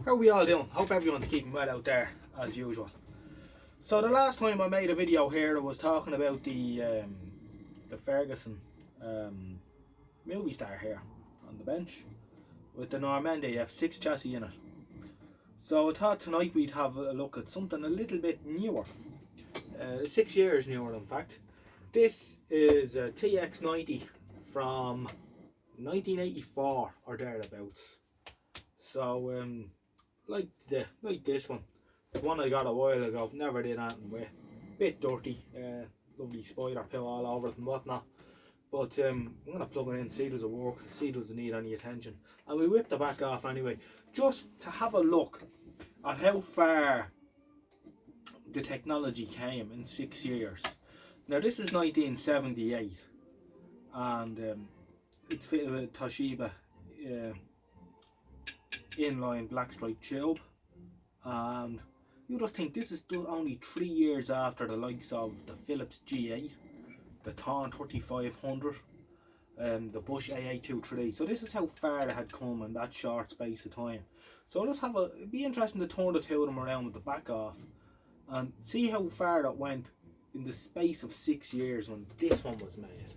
How are we all doing? Hope everyone's keeping well out there as usual. So the last time I made a video here, I was talking about the Ferguson movie star here on the bench with the Normandy F6 chassis in it. So I thought tonight we'd have a look at something a little bit newer, 6 years newer in fact. This is a TX90 from 1984 or thereabouts. So like this one, the one I got a while ago, never did anything with. Bit dirty, lovely spider poo all over it and whatnot. But I'm gonna plug it in, see does it work, see does it need any attention. And we whip the back off anyway, just to have a look at how far the technology came in 6 years. Now this is 1978, and it's fitted with Toshiba inline black stripe tube, and you just think this is only 3 years after the likes of the Philips G8, the Thorn 3500, the Bosch AA23. So this is how far they had come in that short space of time. So let's it'd be interesting to turn the two of them around with the back off and see how far that went in the space of 6 years when this one was made.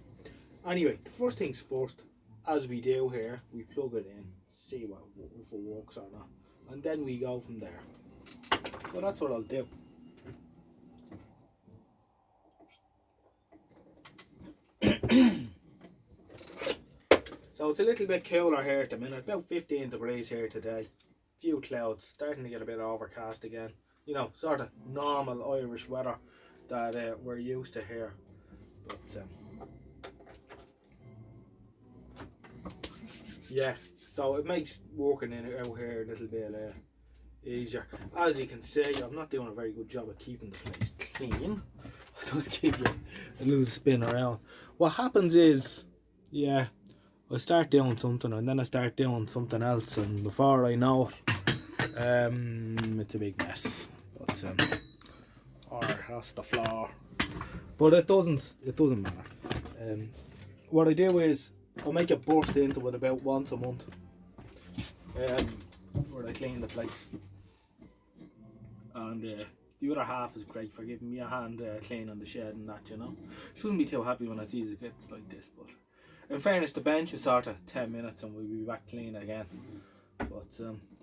Anyway, the first things first, as we do here, we plug it in, see if it works or not, and then we go from there. So that's what I'll do. So it's a little bit cooler here at the minute, about 15 degrees here today. Few clouds, starting to get a bit overcast again. You know, sort of normal Irish weather that we're used to here. But yeah, so it makes working out here a little bit easier. As you can see, I'm not doing a very good job of keeping the place clean. I just keep a little spin around. What happens is, yeah, I start doing something and then I start doing something else, and before I know it, it's a big mess. But or that's the floor. But it doesn't matter. What I do is I make a burst into it about once a month, where I clean the place, and the other half is great for giving me a hand cleaning the shed and that, you know. She doesn't be too happy when it gets like this, but in fairness, the bench is sort of 10 minutes and we'll be back clean again. But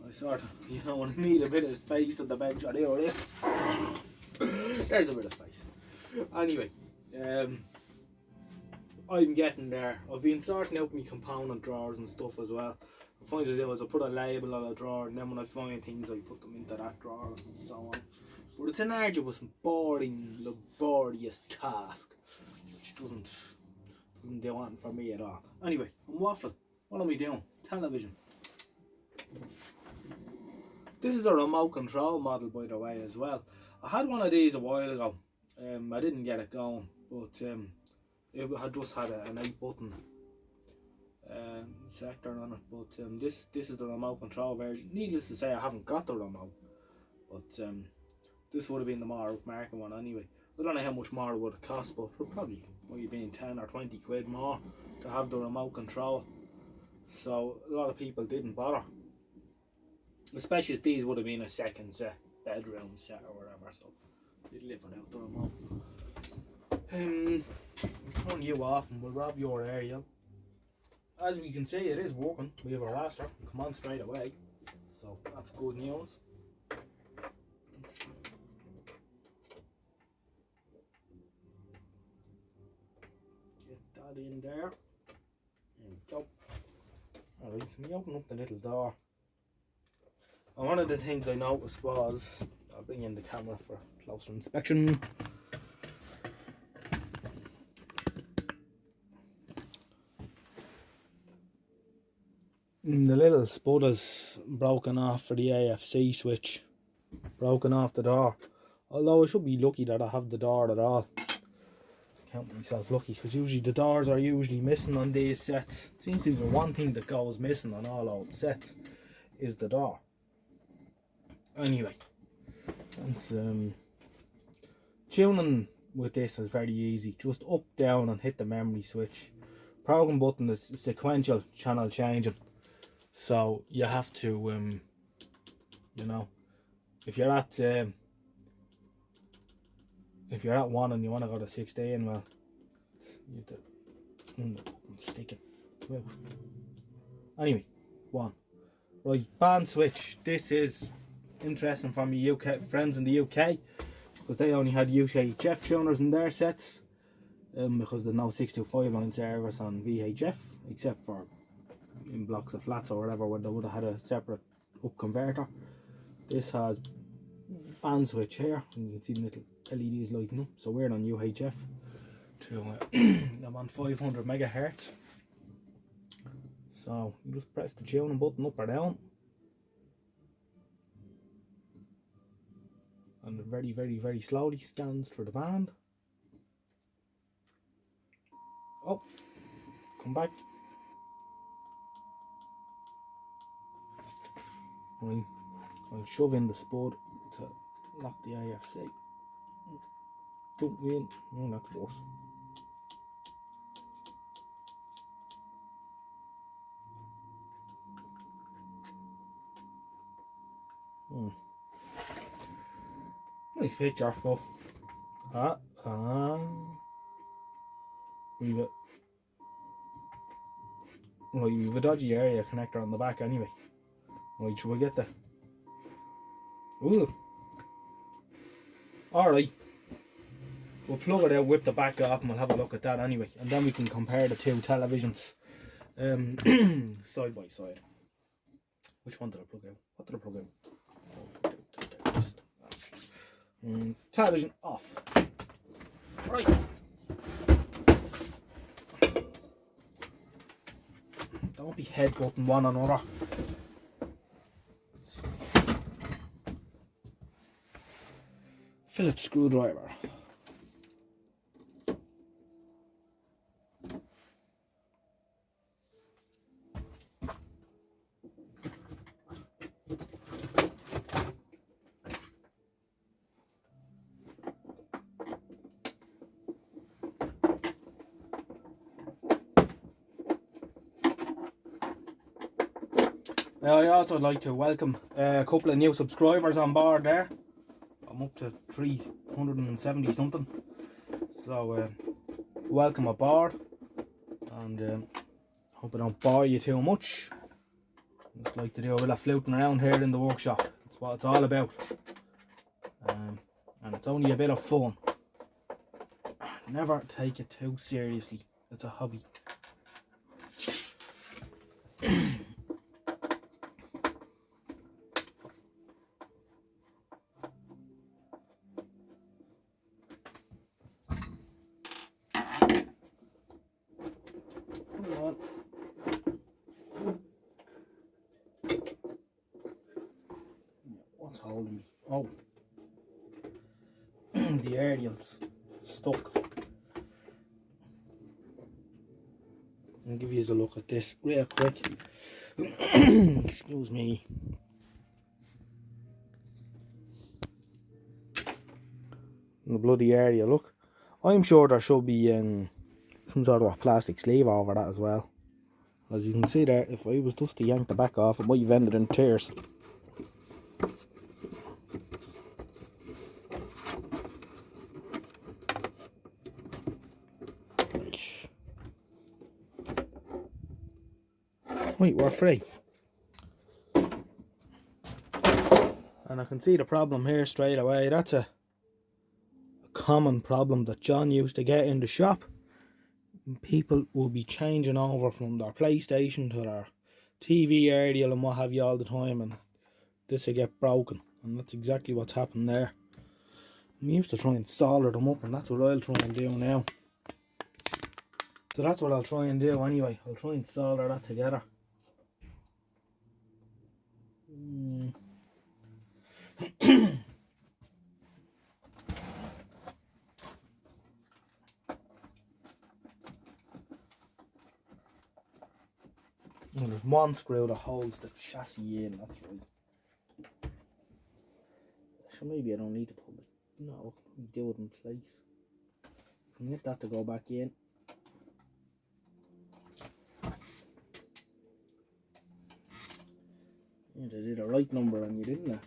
I sort of, you know, when I need a bit of space on the bench, I do this. There's a bit of space. Anyway, I'm getting there. I've been sorting out my component drawers and stuff as well. I find to do is I put a label on a drawer, and then when I find things I put them into that drawer and so on. But it's an arduous and boring, laborious task, which doesn't do anything for me at all. Anyway, I'm waffling. What am I doing? Television. This is a remote control model, by the way, as well. I had one of these a while ago. I didn't get it going, but it had just had an 8-button sector on it. But this is the remote control version. Needless to say, I haven't got the remote, but this would have been the more upmarket one anyway. I don't know how much more it would have cost, but it probably might have been 10 or 20 quid more to have the remote control. So a lot of people didn't bother, especially as these would have been a second set, bedroom set or whatever, so you'd live without the remote. Turn you off and we'll rob your area. As we can see, it is working. We have a raster, come on straight away, so that's good news. Get that in there. There we go. Alright, so we open up the little door. And one of the things I noticed was, I'll bring in the camera for closer inspection. The little spud is broken off for the AFC switch. Broken off the door. Although I should be lucky that I have the door at all. Count myself lucky, because usually the doors are usually missing on these sets. It seems to be the one thing that goes missing on all old sets is the door. Anyway, and tuning with this is very easy. Just up, down and hit the memory switch. Program button is sequential channel changing, so you have to you know. If you're at 1 and you want to go to 16, well, you have to stick it out. Anyway, 1. Right, band switch. This is interesting for my UK friends in the UK, because they only had UHF tuners in their sets, because there's no 625 line service on VHF, except for in blocks of flats or whatever, where they would have had a separate up converter. This has band switch here, and you can see the little LEDs lighting up. So we're on UHF to I'm on 500 megahertz. So you just press the tuning button up or down, and it very, very, very slowly scans through the band. Oh, come back. Right, I'll shove in the spud to lock the AFC. Don't win. Oh, that's worse. Nice picture, but we've a dodgy area connector on the back anyway. Right, shall we get the... Ooh. Alright. We'll plug it out, whip the back off, and we'll have a look at that anyway. And then we can compare the two televisions side by side. Which one did I plug out? What did I plug out? Television off. Right. Don't be headbutting one another. Phillips screwdriver. I also would like to welcome a couple of new subscribers on board there. I'm up to 370 something. So welcome aboard, and hope I don't bore you too much. Just like to do a bit of fluting around here in the workshop. That's what it's all about. And it's only a bit of fun. Never take it too seriously. It's a hobby. What's holding me? Oh, the aerial's stuck. I'll give you a look at this real quick. Excuse me. The bloody area, look. I'm sure there should be some sort of a plastic sleeve over that as well. As you can see there, if I was just to yank the back off, it might have ended in tears. Right, we're free. And I can see the problem here straight away. That's a common problem that John used to get in the shop. People will be changing over from their PlayStation to their TV aerial and what have you all the time, and this will get broken, and that's exactly what's happened there. I used to try and solder them up, and that's what I'll try and do now. So that's what I'll try and do anyway. I'll try and solder that together. And there's one screw that holds the chassis in, that's right. So maybe I don't need to pull it. No, we do it in place. I need that to go back in. Yeah, they did a right number on you, didn't they?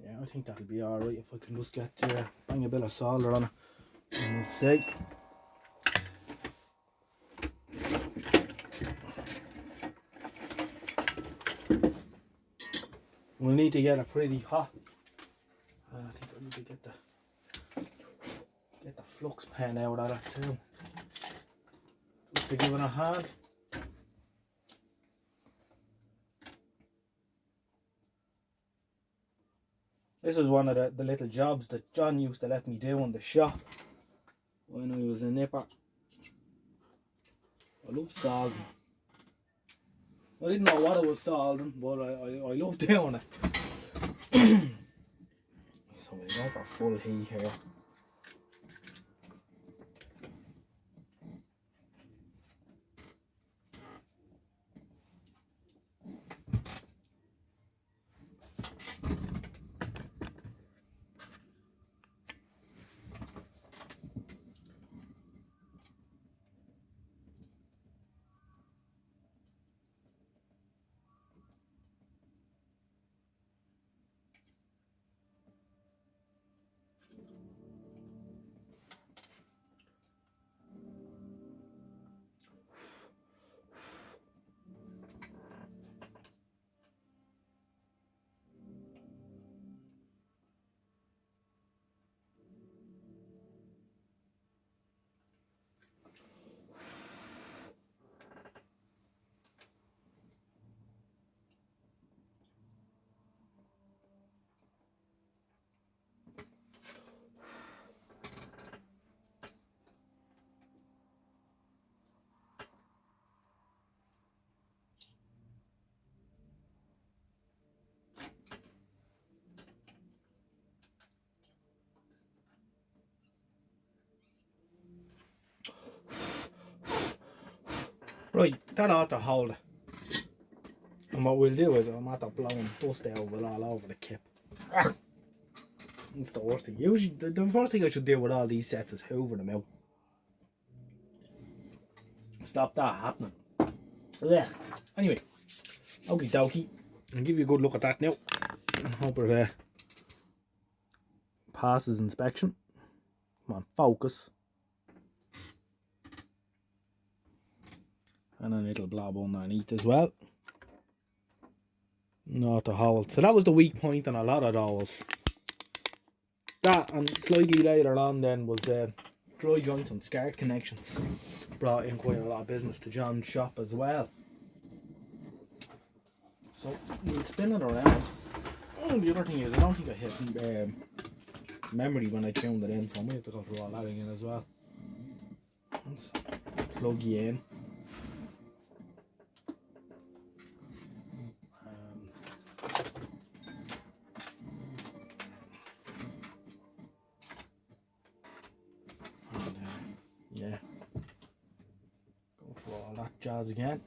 Yeah, I think that'll be alright if I can just get bang a bit of solder on it. And we'll see. We'll need to get it pretty hot. I think I need to get the flux pen out of it too. Just to give it a hand. This is one of the little jobs that John used to let me do in the shop when I was a nipper. I love soldering. I didn't know what I was soldering, but I love doing it. So we go for full heat here. Right, that ought to hold it. And what we'll do is I'm after blowing dust out of it all over the kip. It's the worst thing. Usually, the first thing I should do with all these sets is hoover them out. Stop that happening. Yeah. Anyway, okie dokie. I'll give you a good look at that now. And hope it passes inspection. Come on, focus. And a little blob underneath as well. Not the hole. So that was the weak point on a lot of those. That and slightly later on then was dry joints and SCART connections. Brought in quite a lot of business to John's shop as well. So we'll spin it around. Oh, the other thing is I don't think I hit memory when I tuned it in, so I might have to go through all that again as well. Let's plug you in. Yeah, go through all that jazz again.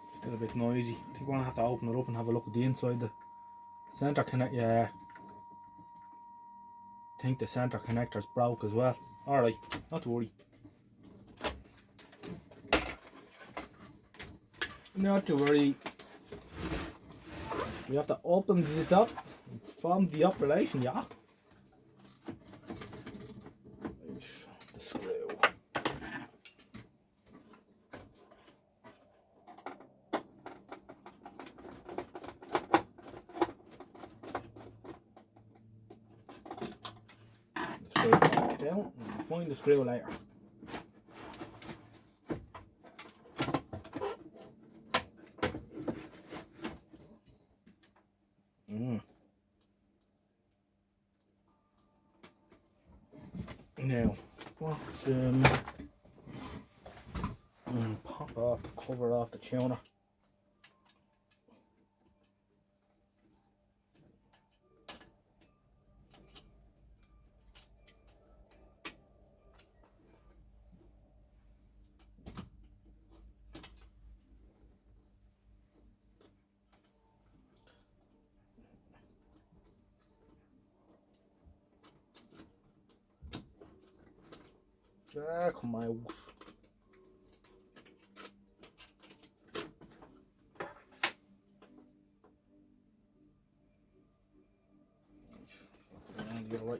It's still a bit noisy. I think we're gonna have to open it up and have a look at the inside. The center connect, yeah. I think the center connector's broke as well. Alright, not to worry. Not to worry. We have to open this up and form the operation, yeah? The screw. Screw back down and find the screw later. Now, let's pop off the cover off the tuner. Ah, come out. And the other way.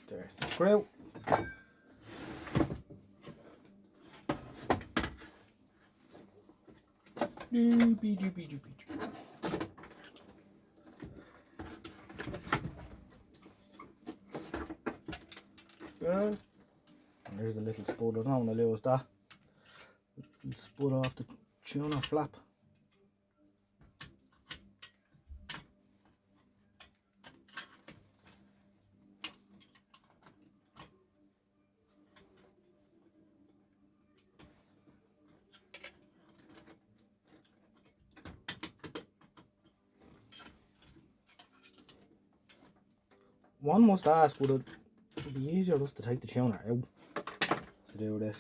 There's the screw. Doopy, doopy, doopy. And there's the little spud. I don't want to lose that. It's spud off the tuner flap. One must ask, would it be easier just to take the tuner out to do this?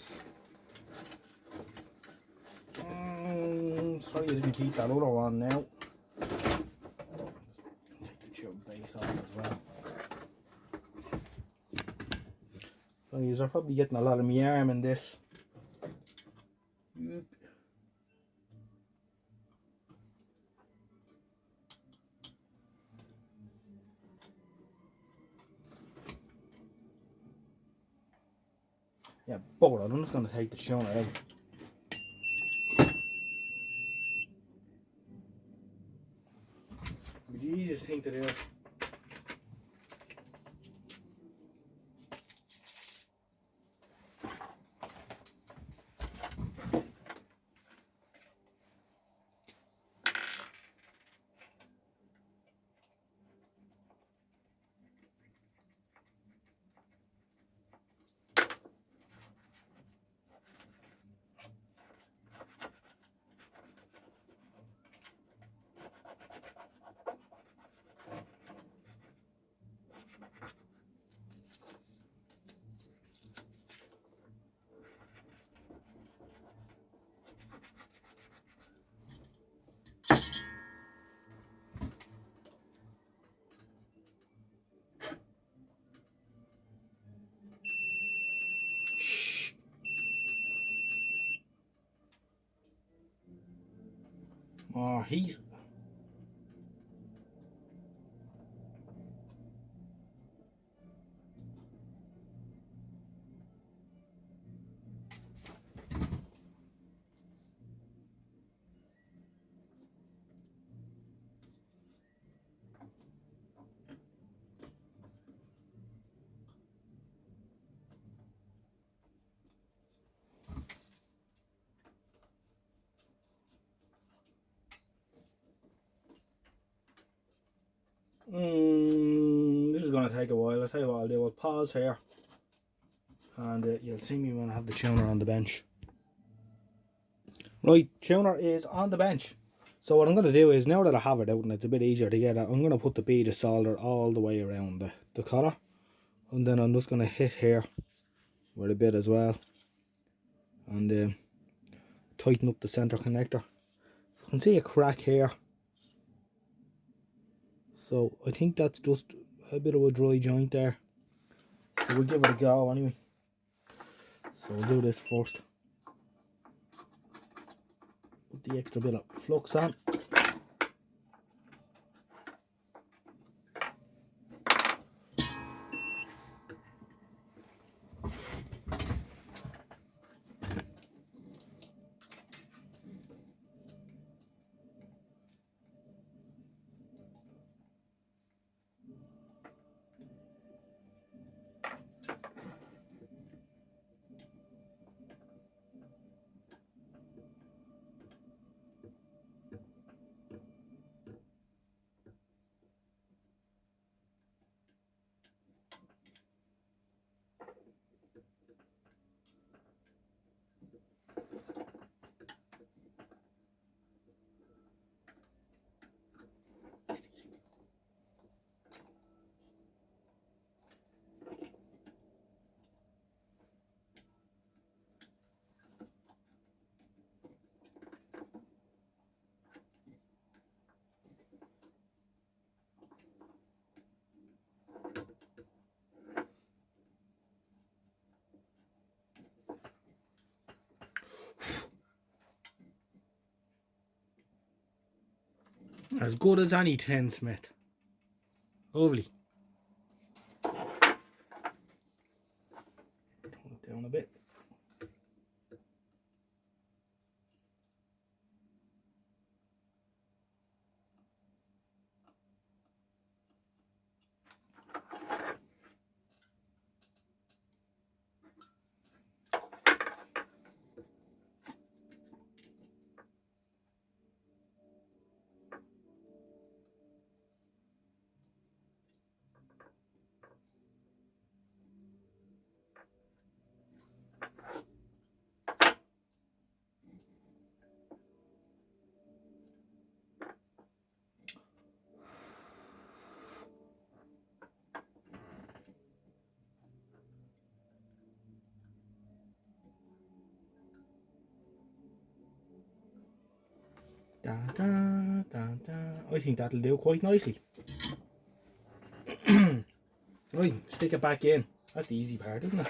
Sorry you didn't keep that other one now. Take the tube base off as well. So you're probably getting a lot of my arm in this. Yeah, bugger it, I'm just going to take the tuner out. It'd be the easiest thing to do. Oh, heat. This is going to take a while. I'll tell you what I'll do. I'll pause here and you'll see me when I have the tuner on the bench. Right, tuner is on the bench. So what I'm going to do is, now that I have it out and it's a bit easier to get it, I'm going to put the bead of solder all the way around the collar. And then I'm just going to hit here with a bit as well. And tighten up the centre connector. You can see a crack here. So I think that's just a bit of a dry joint there. So we'll give it a go anyway. So we'll do this first. Put the extra bit of flux on. As good as any 10 Smith. Lovely. Turn it down a bit. Da, da, da, da. I think that'll do quite nicely. Right, stick it back in. That's the easy part, isn't it?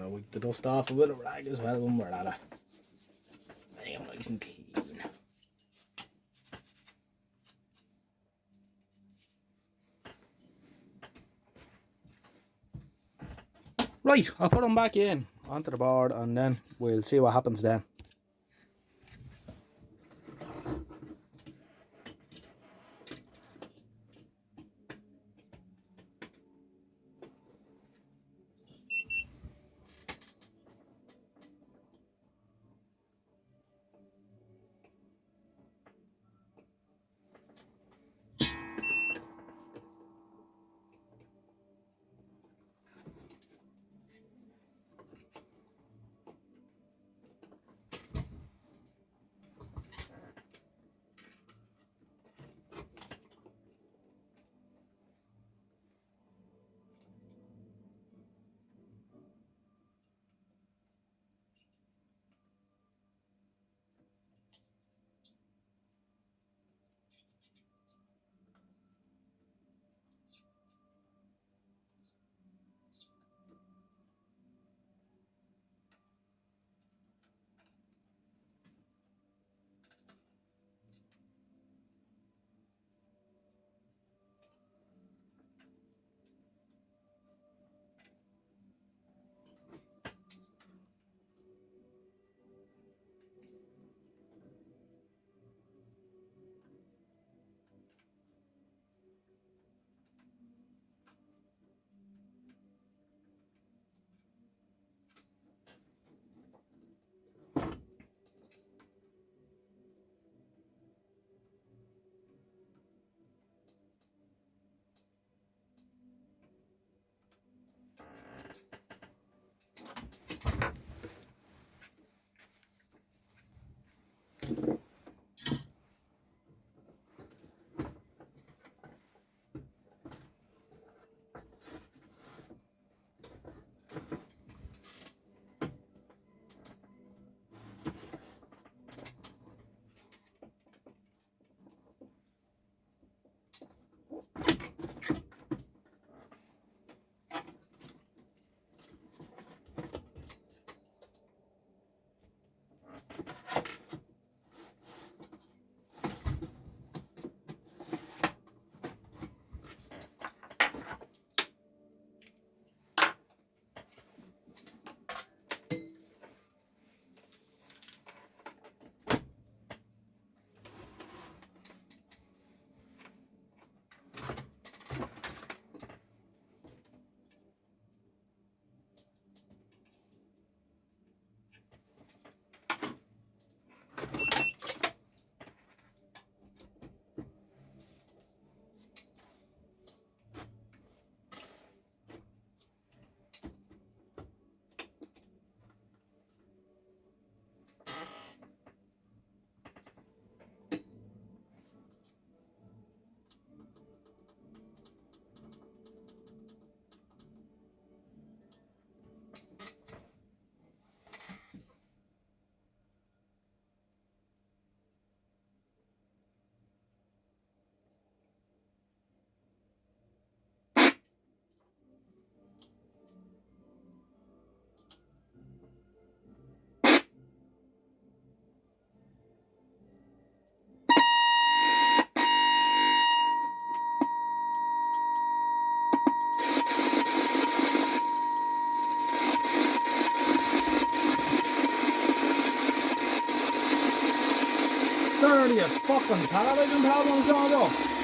I'll wipe the dust off with a rag as well when we're at it. There, nice and clean. Right, I'll put them back in onto the board and then we'll see what happens then. serious fucking television problems, Johnzo.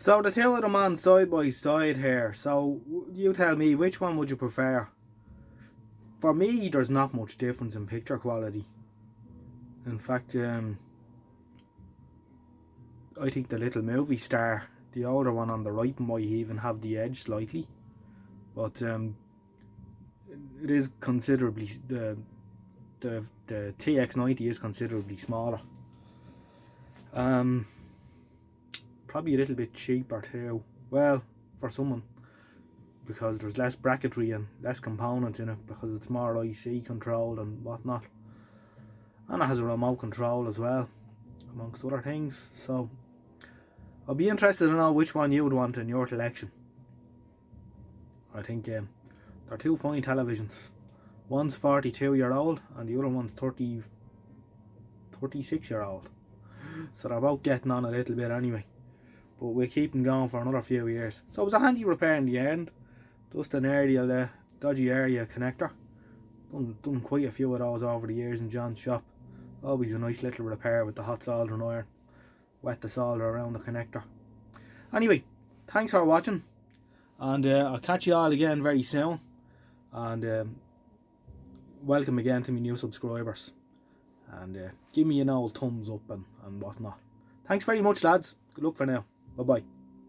So the two of them on side by side here. So you tell me, which one would you prefer? For me, there's not much difference in picture quality. In fact, I think the little movie star, the older one on the right, might even have the edge slightly, but it is considerably the TX90 is considerably smaller. Probably a little bit cheaper too. Well, for someone, because there's less bracketry and less components in it, because it's more IC controlled and whatnot, and it has a remote control as well, amongst other things. So I'll be interested to know which one you would want in your collection. I think they're two fine televisions. One's 42-year-old and the other one's 36-year-old. So they're both getting on a little bit anyway. But we'll keep them going for another few years. So it was a handy repair in the end. Just an area, dodgy area connector. Done quite a few of those over the years in John's shop. Always a nice little repair with the hot soldering iron. Wet the solder around the connector. Anyway, thanks for watching. And I'll catch you all again very soon. And welcome again to my new subscribers. And give me an old thumbs up and whatnot. Thanks very much, lads. Good luck for now. Bye bye.